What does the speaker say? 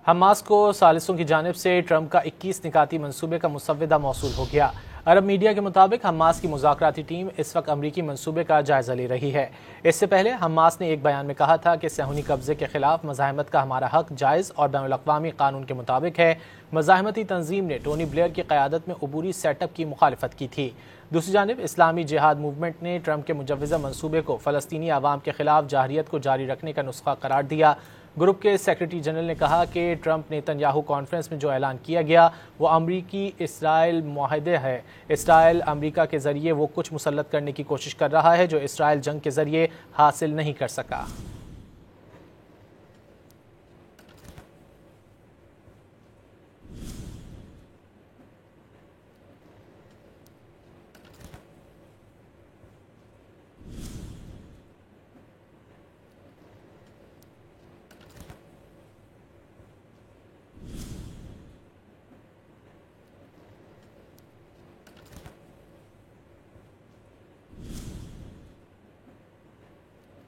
Hamas को सालिसों की जानिब से ट्रंप का 21 निकाती मंसूबे का मुसव्वदा मौसूल हो गया। अरब मीडिया के मुताबिक हमास की मुज़ाकराती टीम इस वक्त अमरीकी मंसूबे का जायजा ले रही है। इससे पहले हमास ने एक बयान में कहा था कि सहूनी कब्जे के खिलाफ मज़ाहमत का हमारा हक जायज़ और बैनुल-अक़वामी कानून के मुताबिक है। मज़ाहमती तंजीम ने टोनी ब्लेयर की क़यादत में अबूरी सेटअप की मुखालिफत की थी। दूसरी जानिब इस्लामी जिहाद मूवमेंट ने ट्रंप के मुजव्वज़ा मंसूबे को फ़लस्तीनी अवाम के खिलाफ जाहरियत को जारी रखने का नुस्खा करार दिया। ग्रुप के सेक्रेटरी जनरल ने कहा कि ट्रंप नेतन्याहू कॉन्फ्रेंस में जो ऐलान किया गया वो अमरीकी इसराइल मुआहदे है। इसराइल अमरीका के जरिए वो कुछ मुसल्लत करने की कोशिश कर रहा है जो इसराइल जंग के जरिए हासिल नहीं कर सका।